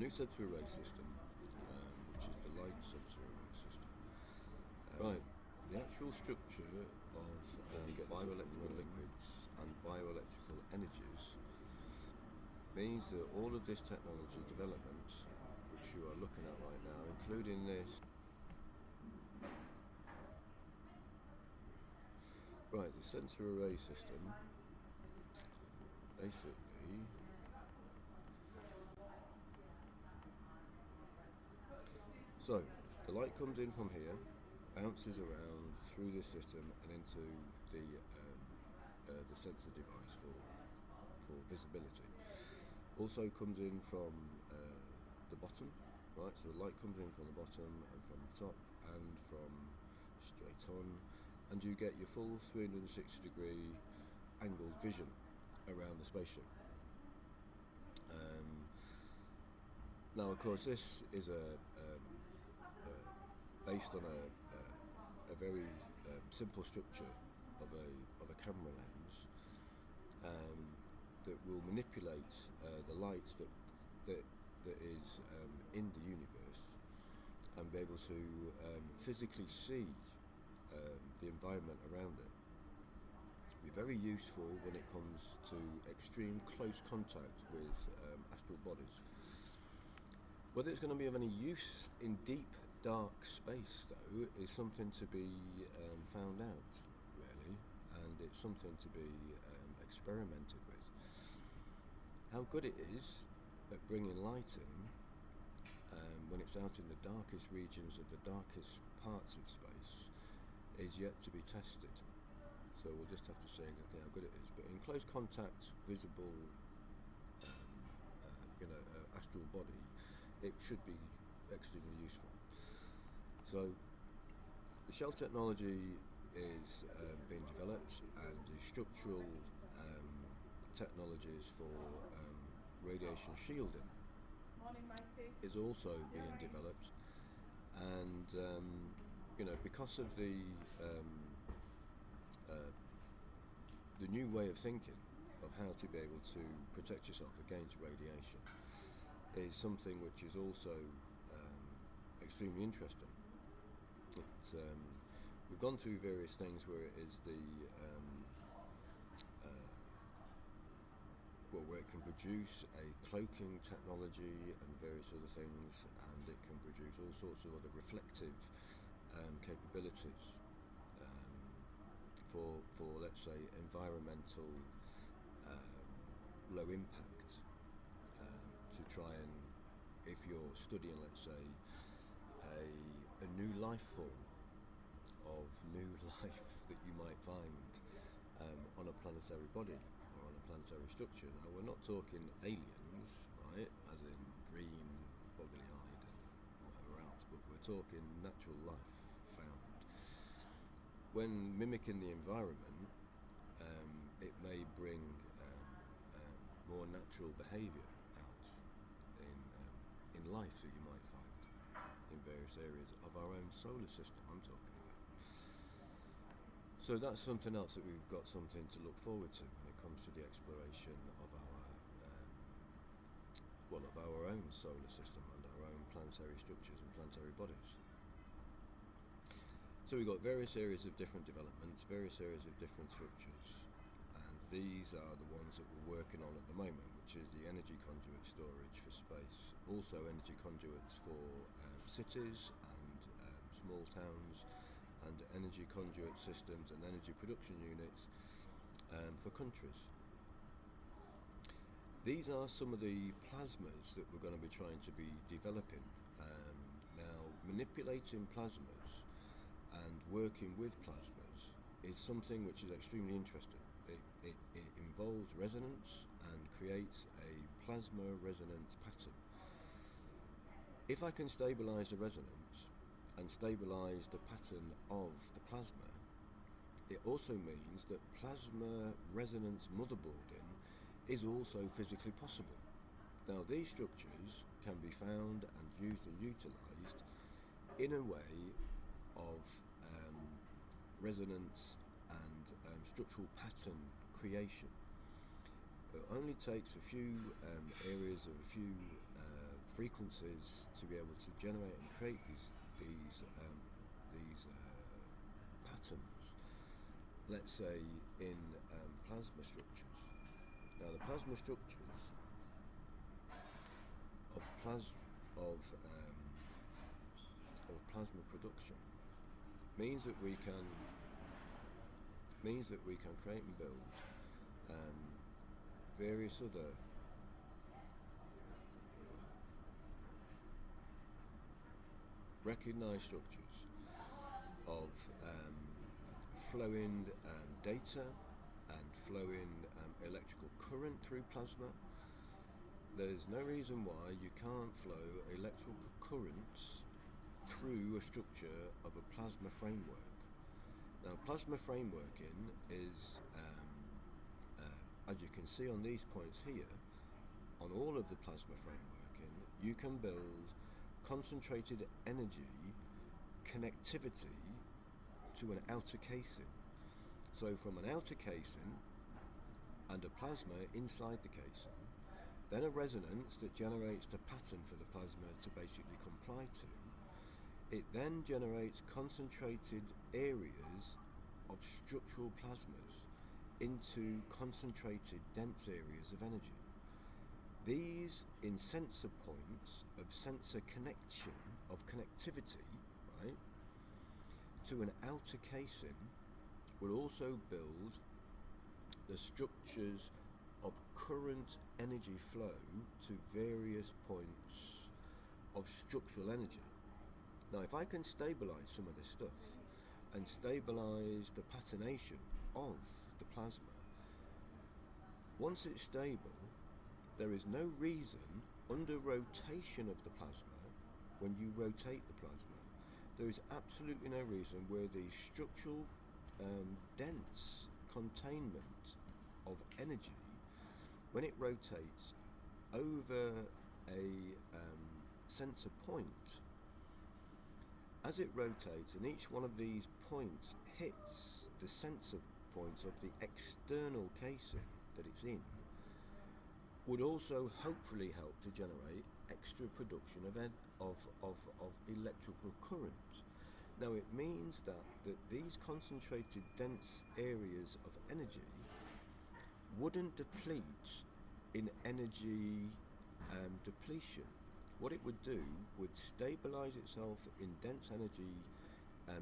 new sensor array system, which is the light sensor array system. Right, the actual structure of bioelectrical liquids and bioelectrical energies means that all of this technology development, which you are looking at right now, including this. Right, the sensor array system, basically, so the light comes in from here, bounces around through this system and into the sensor device for visibility. Also comes in from the bottom, right? So the light comes in from the bottom and from the top and from straight on, and you get your full 360-degree angled vision around the spaceship. Now, of course, this is based on a very simple structure of a camera lens that will manipulate the light that is in the universe and be able to physically see the environment around it. Be very useful when it comes to extreme close contact with astral bodies. Whether it's going to be of any use in deep, dark space, though, is something to be found out, really, and it's something to be experimented with. How good it is at bringing light in when it's out in the darkest regions of the darkest parts of space is yet to be tested. So we'll just have to see exactly how good it is. But in close contact, visible, astral body, it should be extremely useful. So the shell technology is being developed, and the structural technologies for radiation shielding is also being developed. And because of the new way of thinking of how to be able to protect yourself against radiation is something which is also extremely interesting. We've gone through various things where it is where it can produce a cloaking technology and various other things, and it can produce all sorts of other reflective capabilities for let's say environmental low impact, to try and, if you're studying, let's say, a new life form of new life that you might find on a planetary body or on a planetary structure. Now, we're not talking aliens, right, as in green, boggly-eyed and whatever else, but we're talking natural life found. When mimicking the environment, it may bring more natural behaviour out in life that you might find in various areas of our own solar system I'm talking about. So that's something else that we've got something to look forward to when it comes to the exploration of our own solar system and our own planetary structures and planetary bodies. So we've got various areas of different developments, various areas of different structures, and these are the ones that we're working on at the moment, which is the energy conduit storage for space, also energy conduits for cities and small towns, and energy conduit systems and energy production units for countries. These are some of the plasmas that we're going to be trying to be developing. Now, manipulating plasmas and working with plasmas is something which is extremely interesting. It involves resonance and creates a plasma resonance pattern. If I can stabilise the resonance and stabilise the pattern of the plasma, it also means that plasma resonance motherboarding is also physically possible. Now, these structures can be found and used and utilised in a way of resonance and structural pattern creation. It only takes a few areas of a few frequencies to be able to generate and create these patterns. Let's say in plasma structures. Now, the plasma structures of plasma production means that we can create and build various other recognized structures of flowing data and flowing electrical current through plasma. There's no reason why you can't flow electrical currents through a structure of a plasma framework. Now, plasma frameworking is, as you can see on these points here, on all of the plasma frameworking, you can build concentrated energy connectivity to an outer casing. So from an outer casing and a plasma inside the casing, then a resonance that generates the pattern for the plasma to basically comply to. It then generates concentrated areas of structural plasmas into concentrated dense areas of energy. These in sensor points of sensor connection, of connectivity, right, to an outer casing will also build the structures of current energy flow to various points of structural energy. Now, if I can stabilize some of this stuff and stabilize the patternation of the plasma, once it's stable, there is no reason under rotation of the plasma, when you rotate the plasma, there is absolutely no reason where the structural dense containment of energy, when it rotates over a sensor point, as it rotates and each one of these points hits the sensor points of the external casing that it's in, would also hopefully help to generate extra production of electrical current. Now, it means that these concentrated dense areas of energy wouldn't deplete in energy depletion. What it would do would stabilize itself in dense energy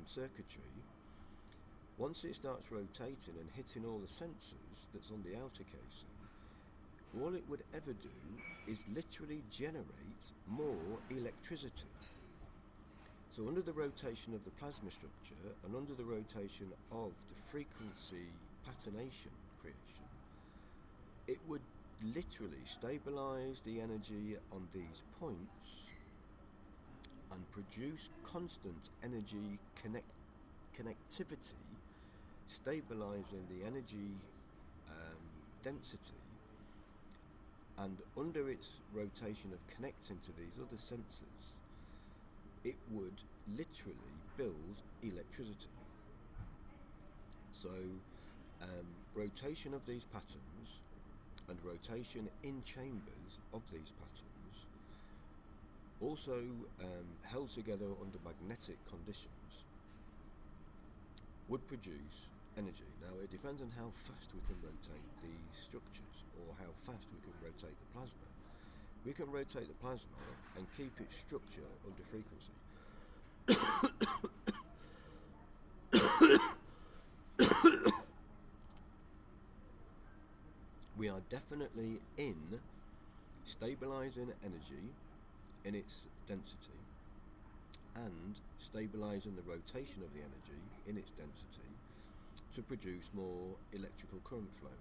circuitry. Once it starts rotating and hitting all the sensors that's on the outer casing, all it would ever do is literally generate more electricity. So under the rotation of the plasma structure and under the rotation of the frequency patternation creation, it would literally stabilize the energy on these points and produce constant energy connectivity, stabilizing the energy density, and under its rotation of connecting to these other sensors, it would literally build electricity. So rotation of these patterns and rotation in chambers of these patterns, also held together under magnetic conditions, would produce energy. Now, it depends on how fast we can rotate these structures or how fast we can rotate the plasma. We can rotate the plasma and keep its structure under frequency. We are definitely in stabilizing energy in its density and stabilizing the rotation of the energy in its density to produce more electrical current flow.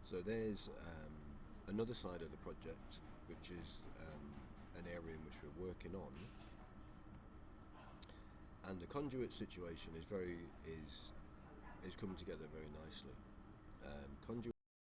So there's another side of the project, which is an area in which we're working on, and the conduit situation is coming together very nicely. Conduit